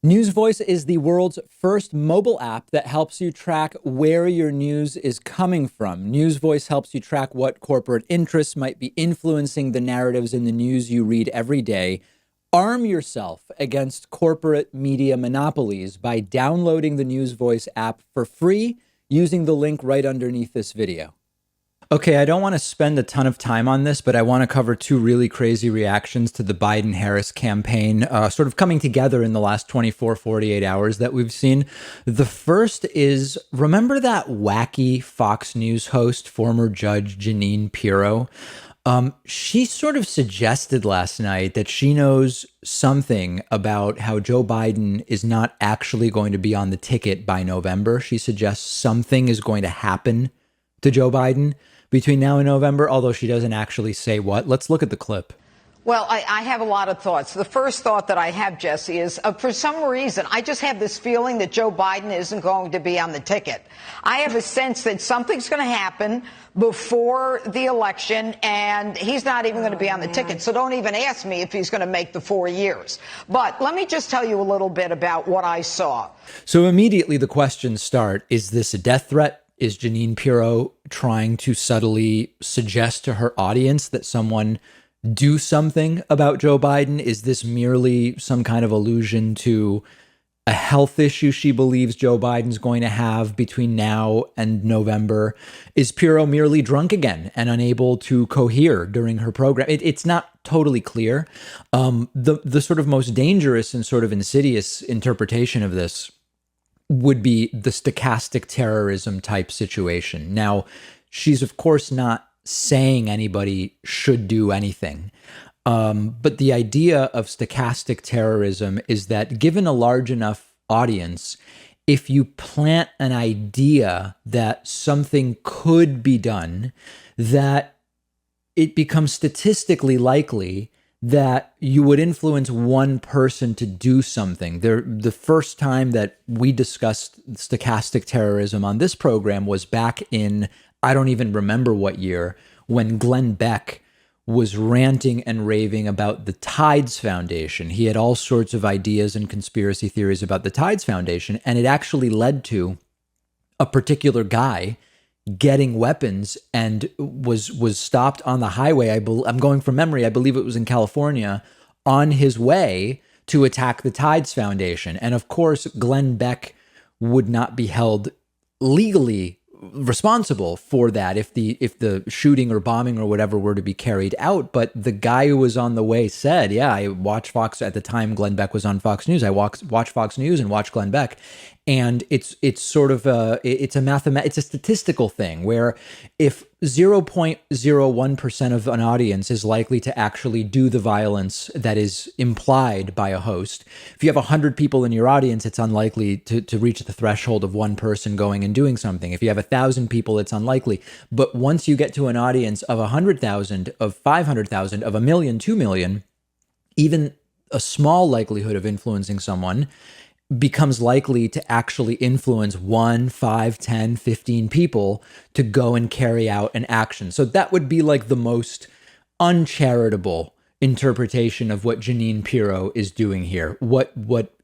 News Voice is the world's first mobile app that helps you track where your news is coming from. News Voice helps you track what corporate interests might be influencing the narratives in the news you read every day. Arm yourself against corporate media monopolies by downloading the News Voice app for free using the link right underneath this video. Okay, I don't want to spend a ton of time on this, but I want to cover two really crazy reactions to the Biden-Harris campaign sort of coming together in the last 24, 48 hours that we've seen. The first is, remember that wacky Fox News host, former Judge Jeanine Pirro? She sort of suggested last night that she knows something about how Joe Biden is not actually going to be on the ticket by November. She suggests something is going to happen to Joe Biden between now and November, although she doesn't actually say what. Let's look at the clip. Well, I have a lot of thoughts. The first thought that I have, Jesse, is for some reason, I just have this feeling that Joe Biden isn't going to be on the ticket. I have a sense that something's going to happen before the election, and he's not even going to be on the ticket. So don't even ask me if he's going to make the 4 years. But let me just tell you a little bit about what I saw. So immediately the questions start, is this a death threat? Is Jeanine Pirro trying to subtly suggest to her audience that someone do something about Joe Biden? Is this merely some kind of allusion to a health issue she believes Joe Biden's going to have between now and November? Is Pirro merely drunk again and unable to cohere during her program? It's not totally clear. The sort of most dangerous and sort of insidious interpretation of this would be the stochastic terrorism type situation. Now, she's of course not saying anybody should do anything. But the idea of stochastic terrorism is that given a large enough audience, if you plant an idea that something could be done, that it becomes statistically likely that you would influence one person to do something. The first time that we discussed stochastic terrorism on this program was back in, I don't even remember what year, when Glenn Beck was ranting and raving about the Tides Foundation. He had all sorts of ideas and conspiracy theories about the Tides Foundation, and it actually led to a particular guy getting weapons and was stopped on the highway. I'm going from memory. I believe it was in California, on his way to attack the Tides Foundation. And of course, Glenn Beck would not be held legally responsible for that if the shooting or bombing or whatever were to be carried out. But the guy who was on the way said, yeah, I watched Fox at the time. Glenn Beck was on Fox News. I watched Fox News and watched Glenn Beck. And it's sort of it's a statistical thing where if 0.01% of an audience is likely to actually do the violence that is implied by a host, if you have 100 people in your audience, it's unlikely to reach the threshold of one person going and doing something. If you have 1,000 people, it's unlikely. But once you get to an audience of 100,000, of 500,000, of 1 million, 2 million, even a small likelihood of influencing someone becomes likely to actually influence 1, 5, 10, 15 people to go and carry out an action. So that would be like the most uncharitable interpretation of what Jeanine Pirro is doing here. What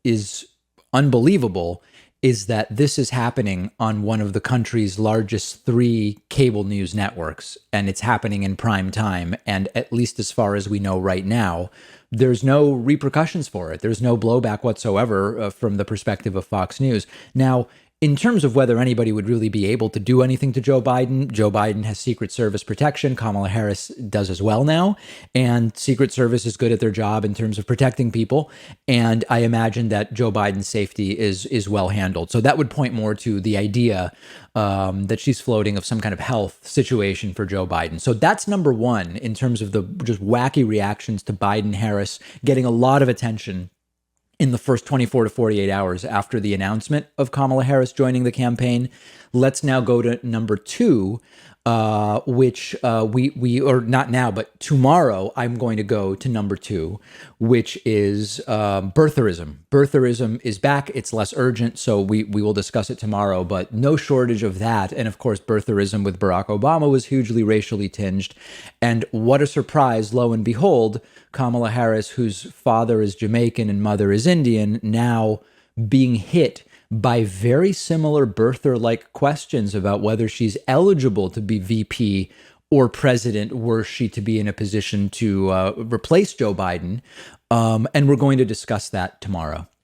is unbelievable is that this is happening on one of the country's largest 3 cable news networks, and it's happening in prime time. And at least as far as we know right now, there's no repercussions for it. There's no blowback whatsoever from the perspective of Fox News. Now, in terms of whether anybody would really be able to do anything to Joe Biden has Secret Service protection. Kamala Harris does as well now. And Secret Service is good at their job in terms of protecting people. And I imagine that Joe Biden's safety is well handled. So that would point more to the idea that she's floating of some kind of health situation for Joe Biden. So that's number one in terms of the just wacky reactions to Biden-Harris getting a lot of attention in the first 24 to 48 hours after the announcement of Kamala Harris joining the campaign. Let's now go to number two. which we or not now, but tomorrow I'm going to go to number 2, which is birtherism. Birtherism is back. It's less urgent, so we will discuss it tomorrow. But no shortage of that. And of course, birtherism with Barack Obama was hugely racially tinged. And what a surprise! Lo and behold, Kamala Harris, whose father is Jamaican and mother is Indian, now being hit by very similar birther-like questions about whether she's eligible to be VP or president were she to be in a position to replace Joe Biden. And we're going to discuss that tomorrow.